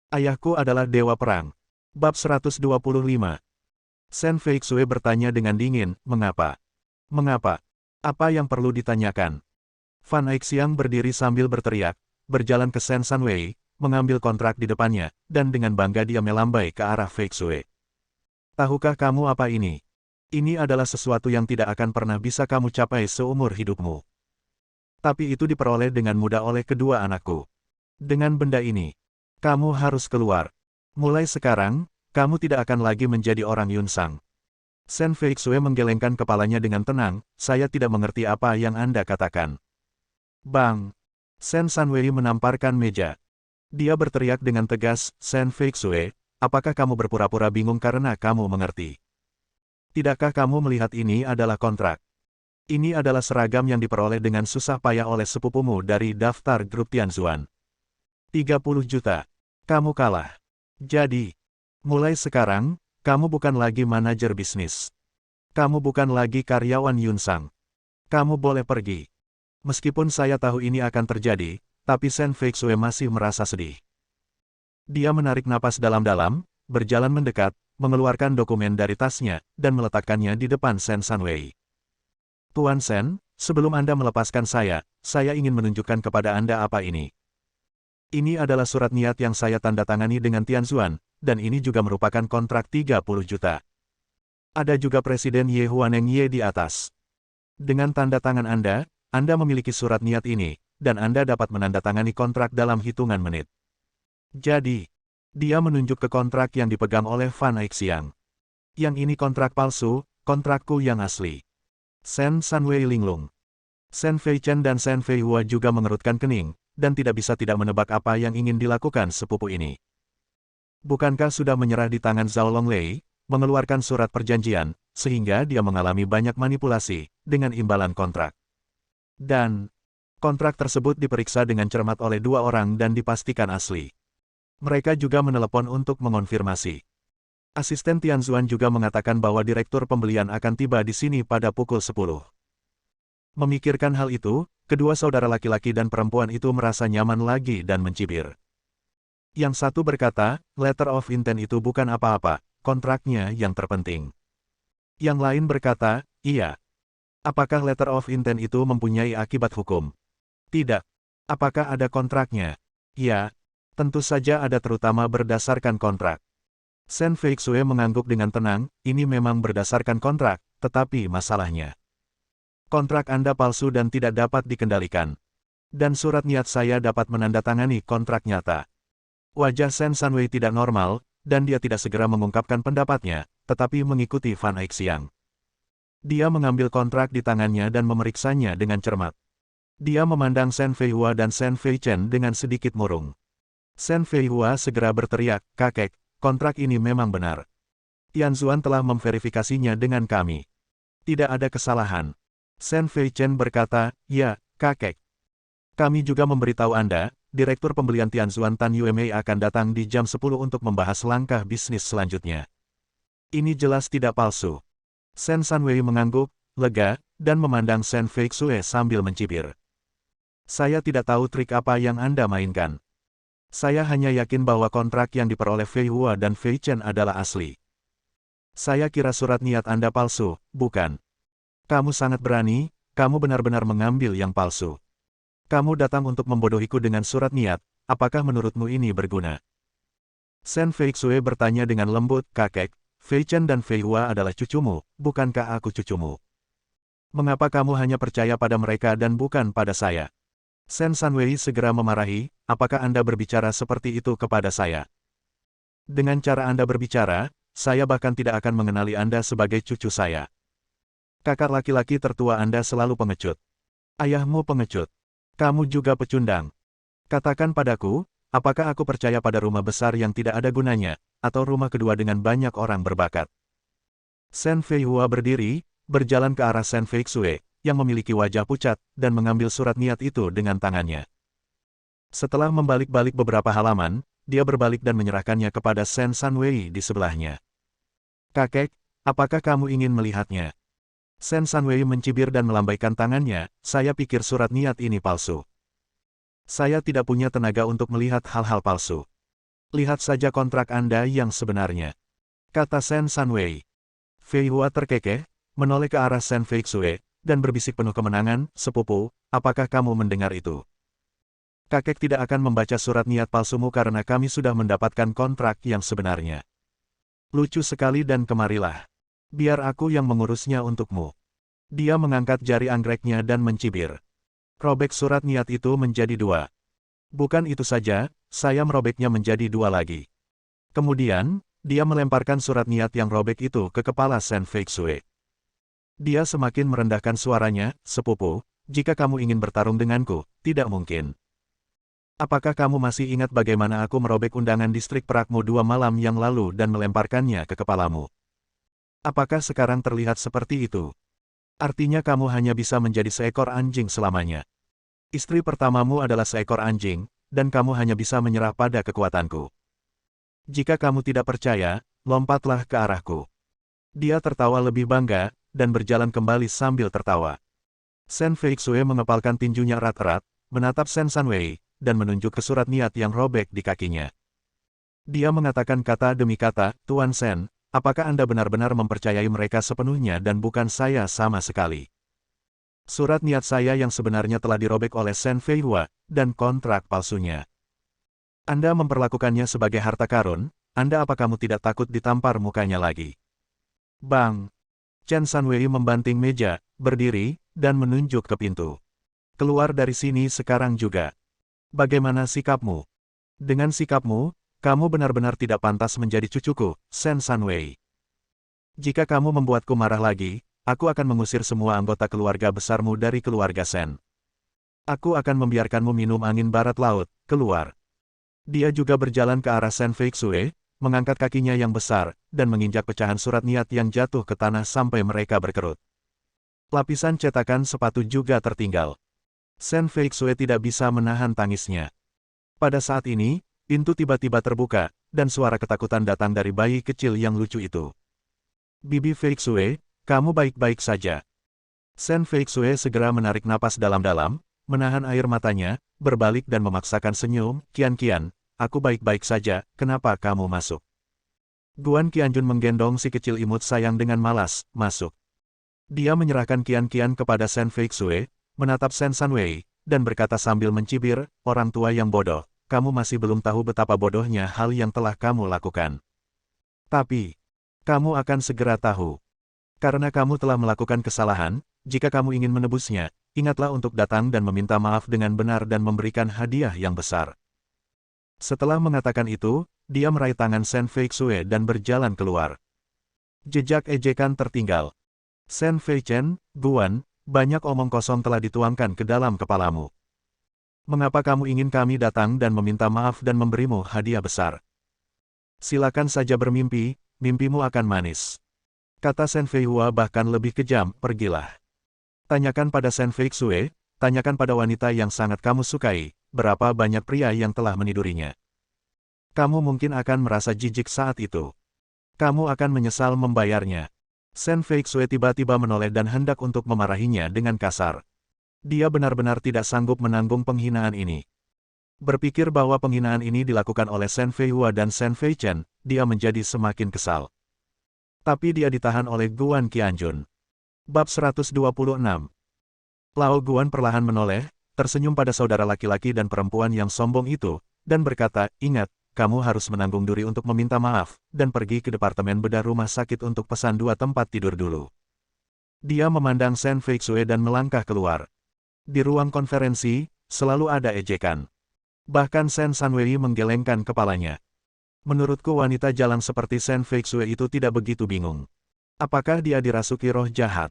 Ayahku adalah dewa perang. Bab 125. Shen Feixue bertanya dengan dingin, mengapa? Mengapa? Apa yang perlu ditanyakan? Fan Aixiang berdiri sambil berteriak, berjalan ke Shen Sanwei, mengambil kontrak di depannya, dan dengan bangga dia melambai ke arah Feixue. Tahukah kamu apa ini? Ini adalah sesuatu yang tidak akan pernah bisa kamu capai seumur hidupmu. Tapi itu diperoleh dengan mudah oleh kedua anakku. Dengan benda ini, kamu harus keluar. Mulai sekarang, kamu tidak akan lagi menjadi orang Yunsang. Shen Feixue menggelengkan kepalanya dengan tenang, saya tidak mengerti apa yang Anda katakan. Bang! Shen Sanwei menamparkan meja. Dia berteriak dengan tegas, Shen Feixue, apakah kamu berpura-pura bingung karena kamu mengerti? Tidakkah kamu melihat ini adalah kontrak? Ini adalah seragam yang diperoleh dengan susah payah oleh sepupumu dari daftar grup Tianzuan. 30 juta. Kamu kalah. Jadi, mulai sekarang, kamu bukan lagi manajer bisnis. Kamu bukan lagi karyawan Yunsang. Kamu boleh pergi. Meskipun saya tahu ini akan terjadi, tapi Shen Feixue masih merasa sedih. Dia menarik napas dalam-dalam, berjalan mendekat, mengeluarkan dokumen dari tasnya, dan meletakkannya di depan Shen Sanwei. Tuan Shen, sebelum Anda melepaskan saya ingin menunjukkan kepada Anda apa ini. Ini adalah surat niat yang saya tanda tangani dengan Tianzuan, dan ini juga merupakan kontrak 30 juta. Ada juga Presiden Ye Huaneng Ye di atas. Dengan tanda tangan Anda memiliki surat niat ini, dan Anda dapat menandatangani kontrak dalam hitungan menit. Jadi, dia menunjuk ke kontrak yang dipegang oleh Fan Aixiang. Yang ini kontrak palsu, kontrakku yang asli. Shen Sanwei linglung. Shen Feichen dan Shen Feihua juga mengerutkan kening, dan tidak bisa tidak menebak apa yang ingin dilakukan sepupu ini. Bukankah sudah menyerah di tangan Zhao Longlei, mengeluarkan surat perjanjian, sehingga dia mengalami banyak manipulasi, dengan imbalan kontrak. Dan, kontrak tersebut diperiksa dengan cermat oleh dua orang dan dipastikan asli. Mereka juga menelepon untuk mengonfirmasi. Asisten Tianzuan juga mengatakan bahwa direktur pembelian akan tiba di sini pada pukul 10. Memikirkan hal itu, kedua saudara laki-laki dan perempuan itu merasa nyaman lagi dan mencibir. Yang satu berkata, letter of intent itu bukan apa-apa, kontraknya yang terpenting. Yang lain berkata, iya. Apakah letter of intent itu mempunyai akibat hukum? Tidak. Apakah ada kontraknya? Ya. Tentu saja ada, terutama berdasarkan kontrak. Shen Feixue mengangguk dengan tenang, ini memang berdasarkan kontrak, tetapi masalahnya. Kontrak Anda palsu dan tidak dapat dikendalikan. Dan surat niat saya dapat menandatangani kontrak nyata. Wajah Shen Sanwei tidak normal, dan dia tidak segera mengungkapkan pendapatnya, tetapi mengikuti Fan Aixiang. Dia mengambil kontrak di tangannya dan memeriksanya dengan cermat. Dia memandang Shen Feihua dan Shen Feichen dengan sedikit murung. Shen Feihua segera berteriak, kakek, kontrak ini memang benar. Tianzuan telah memverifikasinya dengan kami. Tidak ada kesalahan. Shen Feichen berkata, ya, kakek. Kami juga memberitahu Anda, Direktur Pembelian Tianzuan Tan Yuemei akan datang di jam 10 untuk membahas langkah bisnis selanjutnya. Ini jelas tidak palsu. Shen Sanwei mengangguk, lega, dan memandang Shen Feixue sambil mencibir. Saya tidak tahu trik apa yang Anda mainkan. Saya hanya yakin bahwa kontrak yang diperoleh Feihua dan Feichen adalah asli. Saya kira surat niat Anda palsu, bukan? Kamu sangat berani, kamu benar-benar mengambil yang palsu. Kamu datang untuk membodohiku dengan surat niat, apakah menurutmu ini berguna? Shen Feixue bertanya dengan lembut, kakek, Feichen dan Feihua adalah cucumu, bukankah aku cucumu? Mengapa kamu hanya percaya pada mereka dan bukan pada saya? Shen Sanwei segera memarahi, apakah Anda berbicara seperti itu kepada saya? Dengan cara Anda berbicara, saya bahkan tidak akan mengenali Anda sebagai cucu saya. Kakak laki-laki tertua Anda selalu pengecut. Ayahmu pengecut. Kamu juga pecundang. Katakan padaku, apakah aku percaya pada rumah besar yang tidak ada gunanya, atau rumah kedua dengan banyak orang berbakat? Shen Feihua berdiri, berjalan ke arah Shen Feixue, yang memiliki wajah pucat, dan mengambil surat niat itu dengan tangannya. Setelah membalik-balik beberapa halaman, dia berbalik dan menyerahkannya kepada Shen Sanwei di sebelahnya. Kakek, apakah kamu ingin melihatnya? Shen Sanwei mencibir dan melambaikan tangannya, saya pikir surat niat ini palsu. Saya tidak punya tenaga untuk melihat hal-hal palsu. Lihat saja kontrak Anda yang sebenarnya, kata Shen Sanwei. Fei Hua terkekeh, menoleh ke arah Shen Feixue, dan berbisik penuh kemenangan, "Sepupu, apakah kamu mendengar itu? Kakek tidak akan membaca surat niat palsumu karena kami sudah mendapatkan kontrak yang sebenarnya. Lucu sekali dan kemarilah. Biar aku yang mengurusnya untukmu." Dia mengangkat jari anggreknya dan mencibir. Robek surat niat itu menjadi dua. Bukan itu saja, saya merobeknya menjadi dua lagi. Kemudian, dia melemparkan surat niat yang robek itu ke kepala Shen Feixue. Dia semakin merendahkan suaranya, "Sepupu, jika kamu ingin bertarung denganku, tidak mungkin. Apakah kamu masih ingat bagaimana aku merobek undangan distrik perakmu 2 malam yang lalu dan melemparkannya ke kepalamu? Apakah sekarang terlihat seperti itu? Artinya kamu hanya bisa menjadi seekor anjing selamanya. Istri pertamamu adalah seekor anjing, dan kamu hanya bisa menyerah pada kekuatanku. Jika kamu tidak percaya, lompatlah ke arahku." Dia tertawa lebih bangga, dan berjalan kembali sambil tertawa. Shen Feixue mengepalkan tinjunya erat-erat, menatap Shen Sanwei, dan menunjuk ke surat niat yang robek di kakinya. Dia mengatakan kata demi kata, "Tuan Shen, apakah Anda benar-benar mempercayai mereka sepenuhnya dan bukan saya sama sekali? Surat niat saya yang sebenarnya telah dirobek oleh Shen Feihua, dan kontrak palsunya. Anda memperlakukannya sebagai harta karun, Anda apa kamu tidak takut ditampar mukanya lagi?" Bang! Chen Sanwei membanting meja, berdiri, dan menunjuk ke pintu. "Keluar dari sini sekarang juga. Bagaimana sikapmu? Dengan sikapmu, kamu benar-benar tidak pantas menjadi cucuku, Shen Sanwei. Jika kamu membuatku marah lagi, aku akan mengusir semua anggota keluarga besarmu dari keluarga Shen. Aku akan membiarkanmu minum angin barat laut, keluar." Dia juga berjalan ke arah Shen Feixue, mengangkat kakinya yang besar, dan menginjak pecahan surat niat yang jatuh ke tanah sampai mereka berkerut. Lapisan cetakan sepatu juga tertinggal. Shen Feixue tidak bisa menahan tangisnya. Pada saat ini, pintu tiba-tiba terbuka, dan suara ketakutan datang dari bayi kecil yang lucu itu. "Bibi Feixue, kamu baik-baik saja?" Shen Feixue segera menarik napas dalam-dalam, menahan air matanya, berbalik dan memaksakan senyum, "Kian-Kian, aku baik-baik saja, kenapa kamu masuk?" Guan Qianjun menggendong si kecil imut sayang dengan malas, "Masuk." Dia menyerahkan Kian-Kian kepada Shen Feixue, menatap Shen Sanwei, dan berkata sambil mencibir, "Orang tua yang bodoh, kamu masih belum tahu betapa bodohnya hal yang telah kamu lakukan. Tapi, kamu akan segera tahu. Karena kamu telah melakukan kesalahan, jika kamu ingin menebusnya, ingatlah untuk datang dan meminta maaf dengan benar dan memberikan hadiah yang besar." Setelah mengatakan itu, dia meraih tangan Shen Feixue dan berjalan keluar. Jejak ejekan tertinggal. "Shen Feichen, Guan, banyak omong kosong telah dituangkan ke dalam kepalamu. Mengapa kamu ingin kami datang dan meminta maaf dan memberimu hadiah besar? Silakan saja bermimpi, mimpimu akan manis." Kata Shen Feihua bahkan lebih kejam, "Pergilah. Tanyakan pada Shen Feixue, tanyakan pada wanita yang sangat kamu sukai, berapa banyak pria yang telah menidurinya. Kamu mungkin akan merasa jijik saat itu. Kamu akan menyesal membayarnya." Shen Feixue tiba-tiba menoleh dan hendak untuk memarahinya dengan kasar. Dia benar-benar tidak sanggup menanggung penghinaan ini. Berpikir bahwa penghinaan ini dilakukan oleh Shen Feihua dan Shen Feichen, dia menjadi semakin kesal. Tapi dia ditahan oleh Guan Qianjun. Bab 126. Lao Guan perlahan menoleh, tersenyum pada saudara laki-laki dan perempuan yang sombong itu, dan berkata, "Ingat, kamu harus menanggung duri untuk meminta maaf, dan pergi ke departemen bedah rumah sakit untuk pesan 2 tempat tidur dulu." Dia memandang Shen Feixue dan melangkah keluar. Di ruang konferensi, selalu ada ejekan. Bahkan Shen Sanwei menggelengkan kepalanya. "Menurutku wanita jalan seperti Shen Feixue itu tidak begitu bingung. Apakah dia dirasuki roh jahat?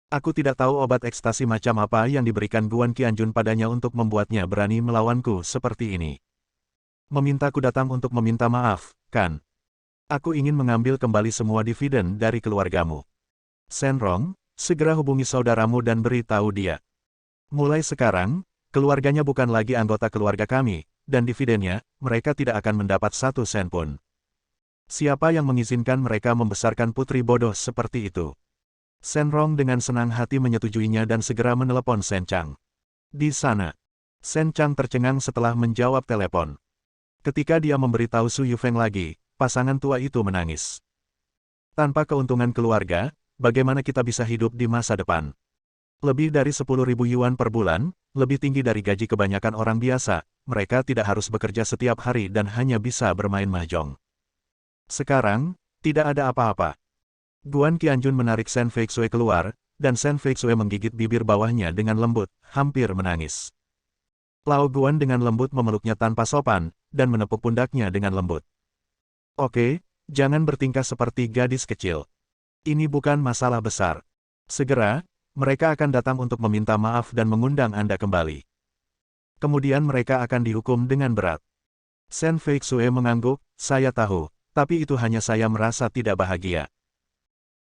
Aku tidak tahu obat ekstasi macam apa yang diberikan Guan Qianjun padanya untuk membuatnya berani melawanku seperti ini. Memintaku datang untuk meminta maaf, kan? Aku ingin mengambil kembali semua dividen dari keluargamu. Shen Rong, segera hubungi saudaramu dan beritahu dia. Mulai sekarang, keluarganya bukan lagi anggota keluarga kami, dan dividennya, mereka tidak akan mendapat 1 sen pun. Siapa yang mengizinkan mereka membesarkan putri bodoh seperti itu?" Shen Rong dengan senang hati menyetujuinya dan segera menelepon Shen Chang. Di sana, Shen Chang tercengang setelah menjawab telepon. Ketika dia memberitahu Su Yufeng lagi, pasangan tua itu menangis. Tanpa keuntungan keluarga, bagaimana kita bisa hidup di masa depan? Lebih dari 10.000 yuan per bulan, lebih tinggi dari gaji kebanyakan orang biasa, mereka tidak harus bekerja setiap hari dan hanya bisa bermain mahjong. Sekarang, tidak ada apa-apa. Guan Qianjun menarik Shen Feixue keluar, dan Shen Feixue menggigit bibir bawahnya dengan lembut, hampir menangis. Lao Guan dengan lembut memeluknya tanpa sopan, dan menepuk pundaknya dengan lembut. Oke, jangan bertingkah seperti gadis kecil. Ini bukan masalah besar. Segera, mereka akan datang untuk meminta maaf dan mengundang Anda kembali. Kemudian mereka akan dihukum dengan berat. Shen Feixue mengangguk, saya tahu, tapi itu hanya saya merasa tidak bahagia.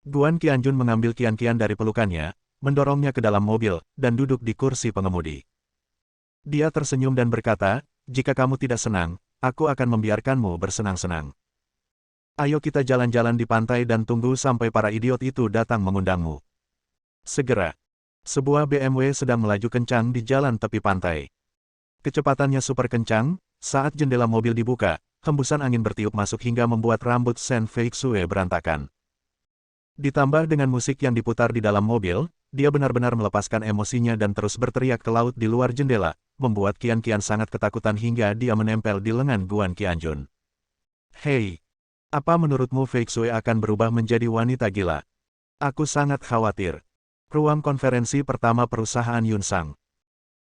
Guan Qianjun mengambil Qian-Qian dari pelukannya, mendorongnya ke dalam mobil, dan duduk di kursi pengemudi. Dia tersenyum dan berkata, jika kamu tidak senang, aku akan membiarkanmu bersenang-senang. Ayo kita jalan-jalan di pantai dan tunggu sampai para idiot itu datang mengundangmu. Segera. Sebuah BMW sedang melaju kencang di jalan tepi pantai. Kecepatannya super kencang, saat jendela mobil dibuka, hembusan angin bertiup masuk hingga membuat rambut Shen Feixue berantakan. Ditambah dengan musik yang diputar di dalam mobil, dia benar-benar melepaskan emosinya dan terus berteriak ke laut di luar jendela, membuat Qian-Qian sangat ketakutan hingga dia menempel di lengan Guan Qianjun. Hei! Apa menurutmu Feixue akan berubah menjadi wanita gila? Aku sangat khawatir. Ruang konferensi pertama perusahaan Yunsang.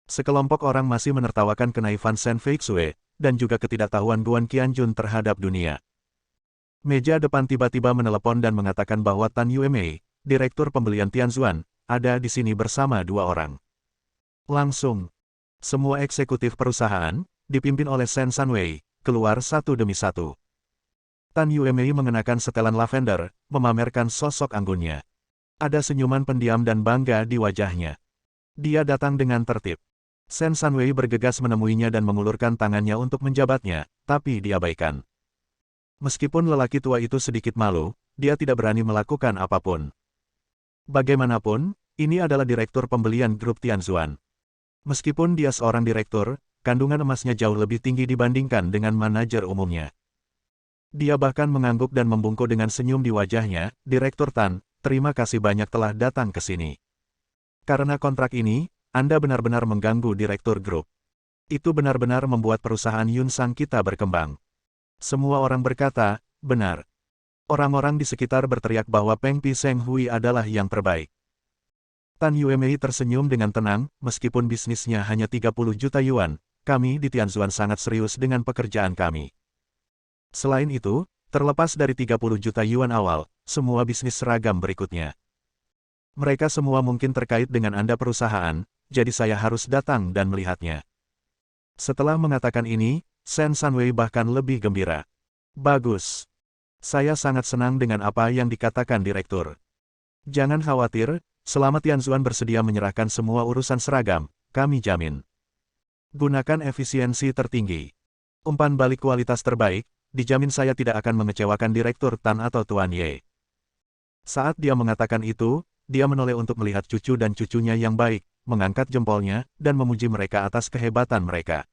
Sekelompok orang masih menertawakan kenaifan Shen Feixue, dan juga ketidaktahuan Guan Qianjun terhadap dunia. Meja depan tiba-tiba menelepon dan mengatakan bahwa Tan Yuemei, direktur pembelian Tianzuan, ada di sini bersama dua orang. Langsung, semua eksekutif perusahaan, dipimpin oleh Shen Sanwei, keluar satu demi satu. Tan Yuemei mengenakan setelan lavender, memamerkan sosok anggunnya. Ada senyuman pendiam dan bangga di wajahnya. Dia datang dengan tertib. Shen Sanwei bergegas menemuinya dan mengulurkan tangannya untuk menjabatnya, tapi diabaikan. Meskipun lelaki tua itu sedikit malu, dia tidak berani melakukan apapun. Bagaimanapun, ini adalah direktur pembelian grup Tianzuan. Meskipun dia seorang direktur, kandungan emasnya jauh lebih tinggi dibandingkan dengan manajer umumnya. Dia bahkan mengangguk dan membungkuk dengan senyum di wajahnya, Direktur Tan, terima kasih banyak telah datang ke sini. Karena kontrak ini, Anda benar-benar mengganggu direktur grup. Itu benar-benar membuat perusahaan Yunsang kita berkembang. Semua orang berkata, benar. Orang-orang di sekitar berteriak bahwa Peng Pi Seng Hui adalah yang terbaik. Tan Yuemei tersenyum dengan tenang, meskipun bisnisnya hanya 30 juta yuan, kami di Tianzuan sangat serius dengan pekerjaan kami. Selain itu, terlepas dari 30 juta yuan awal, semua bisnis seragam berikutnya. Mereka semua mungkin terkait dengan Anda perusahaan, jadi saya harus datang dan melihatnya. Setelah mengatakan ini, Shen Sanwei bahkan lebih gembira. Bagus. Saya sangat senang dengan apa yang dikatakan direktur. Jangan khawatir, selama Tianzuan bersedia menyerahkan semua urusan seragam, kami jamin. Gunakan efisiensi tertinggi. Umpan balik kualitas terbaik, dijamin saya tidak akan mengecewakan Direktur Tan atau Tuan Ye. Saat dia mengatakan itu, dia menoleh untuk melihat cucu dan cucunya yang baik, mengangkat jempolnya, dan memuji mereka atas kehebatan mereka.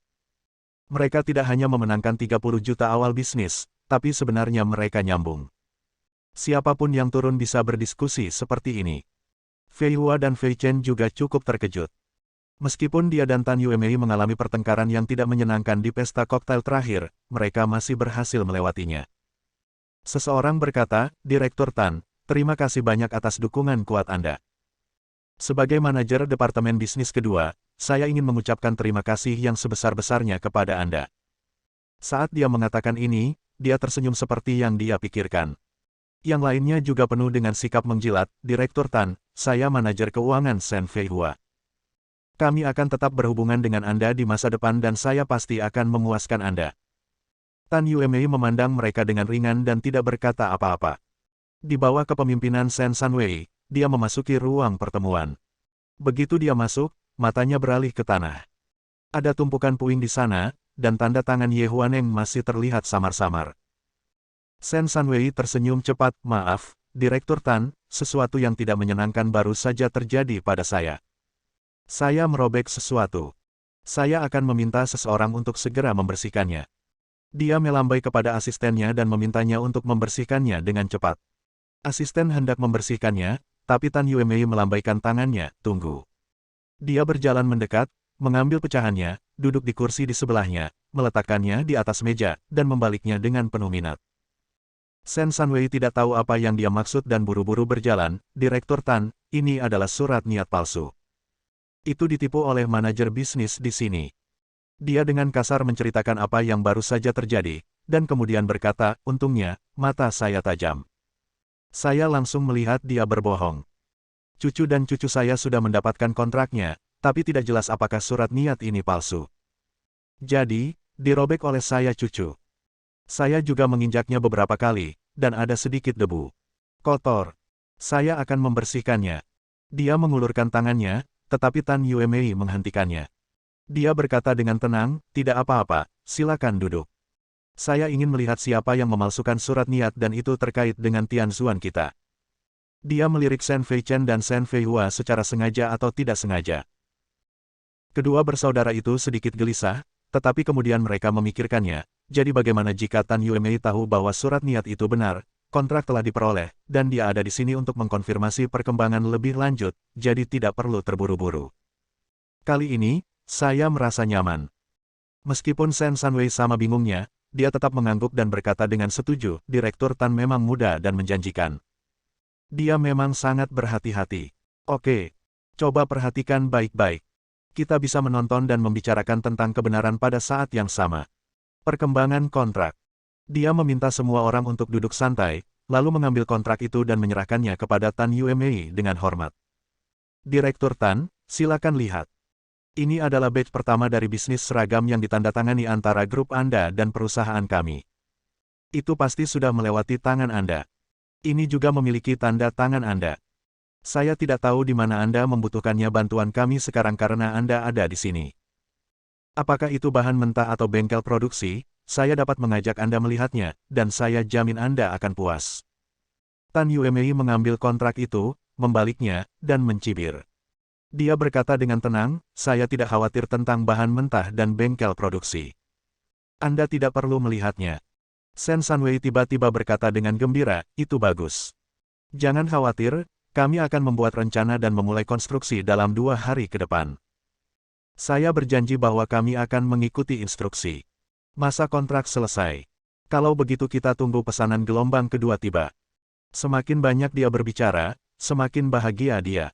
Mereka tidak hanya memenangkan 30 juta awal bisnis, tapi sebenarnya mereka nyambung. Siapapun yang turun bisa berdiskusi seperti ini. Fei Hua dan Fei Chen juga cukup terkejut. Meskipun dia dan Tan Yuemei mengalami pertengkaran yang tidak menyenangkan di pesta koktail terakhir, mereka masih berhasil melewatinya. Seseorang berkata, Direktur Tan, terima kasih banyak atas dukungan kuat Anda. Sebagai manajer Departemen Bisnis kedua, saya ingin mengucapkan terima kasih yang sebesar-besarnya kepada Anda. Saat dia mengatakan ini, dia tersenyum seperti yang dia pikirkan. Yang lainnya juga penuh dengan sikap menjilat, Direktur Tan, saya manajer keuangan Shen Fei Hua. Kami akan tetap berhubungan dengan Anda di masa depan dan saya pasti akan memuaskan Anda. Tan Yuemei memandang mereka dengan ringan dan tidak berkata apa-apa. Di bawah kepemimpinan Shen Sanwei, dia memasuki ruang pertemuan. Begitu dia masuk, matanya beralih ke tanah. Ada tumpukan puing di sana, dan tanda tangan Ye Huaneng masih terlihat samar-samar. Shen Sanwei tersenyum cepat, maaf, Direktur Tan, sesuatu yang tidak menyenangkan baru saja terjadi pada saya. Saya merobek sesuatu. Saya akan meminta seseorang untuk segera membersihkannya. Dia melambai kepada asistennya dan memintanya untuk membersihkannya dengan cepat. Asisten hendak membersihkannya, tapi Tan Yuemei melambaikan tangannya, tunggu. Dia berjalan mendekat, mengambil pecahannya, duduk di kursi di sebelahnya, meletakkannya di atas meja, dan membaliknya dengan penuh minat. Sen Sanwei tidak tahu apa yang dia maksud dan buru-buru berjalan, Direktur Tan, ini adalah surat niat palsu. Itu ditipu oleh manajer bisnis di sini. Dia dengan kasar menceritakan apa yang baru saja terjadi, dan kemudian berkata, untungnya, mata saya tajam. Saya langsung melihat dia berbohong. Cucu dan cucu saya sudah mendapatkan kontraknya, tapi tidak jelas apakah surat niat ini palsu. Jadi, dirobek oleh saya cucu. Saya juga menginjaknya beberapa kali, dan ada sedikit debu. Kotor. Saya akan membersihkannya. Dia mengulurkan tangannya, tetapi Tan Yuemei menghentikannya. Dia berkata dengan tenang, tidak apa-apa, silakan duduk. Saya ingin melihat siapa yang memalsukan surat niat dan itu terkait dengan Tian Xuan kita. Dia melirik Shen Fei Chen dan Shen Fei Hua secara sengaja atau tidak sengaja. Kedua bersaudara itu sedikit gelisah, tetapi kemudian mereka memikirkannya, jadi bagaimana jika Tan Yuemei tahu bahwa surat niat itu benar, kontrak telah diperoleh, dan dia ada di sini untuk mengkonfirmasi perkembangan lebih lanjut, jadi tidak perlu terburu-buru. Kali ini, saya merasa nyaman. Meskipun Sen Sanwei sama bingungnya, dia tetap mengangguk dan berkata dengan setuju, Direktur Tan memang muda dan menjanjikan. Dia memang sangat berhati-hati. Oke, coba perhatikan baik-baik. Kita bisa menonton dan membicarakan tentang kebenaran pada saat yang sama. Perkembangan kontrak. Dia meminta semua orang untuk duduk santai, lalu mengambil kontrak itu dan menyerahkannya kepada Tan Yuemei dengan hormat. Direktur Tan, silakan lihat. Ini adalah batch pertama dari bisnis seragam yang ditandatangani antara grup Anda dan perusahaan kami. Itu pasti sudah melewati tangan Anda. Ini juga memiliki tanda tangan Anda. Saya tidak tahu di mana Anda membutuhkannya bantuan kami sekarang karena Anda ada di sini. Apakah itu bahan mentah atau bengkel produksi, saya dapat mengajak Anda melihatnya, dan saya jamin Anda akan puas. Tan Yuemei mengambil kontrak itu, membaliknya, dan mencibir. Dia berkata dengan tenang, saya tidak khawatir tentang bahan mentah dan bengkel produksi. Anda tidak perlu melihatnya. Sen Sanwei tiba-tiba berkata dengan gembira, itu bagus. Jangan khawatir, kami akan membuat rencana dan memulai konstruksi dalam 2 hari ke depan. Saya berjanji bahwa kami akan mengikuti instruksi. Masa kontrak selesai. Kalau begitu kita tunggu pesanan gelombang kedua tiba. Semakin banyak dia berbicara, semakin bahagia dia.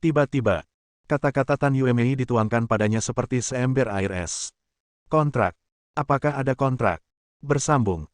Tiba-tiba, kata-kata Tan Yuemei dituangkan padanya seperti seember air es. Kontrak. Apakah ada kontrak? Bersambung.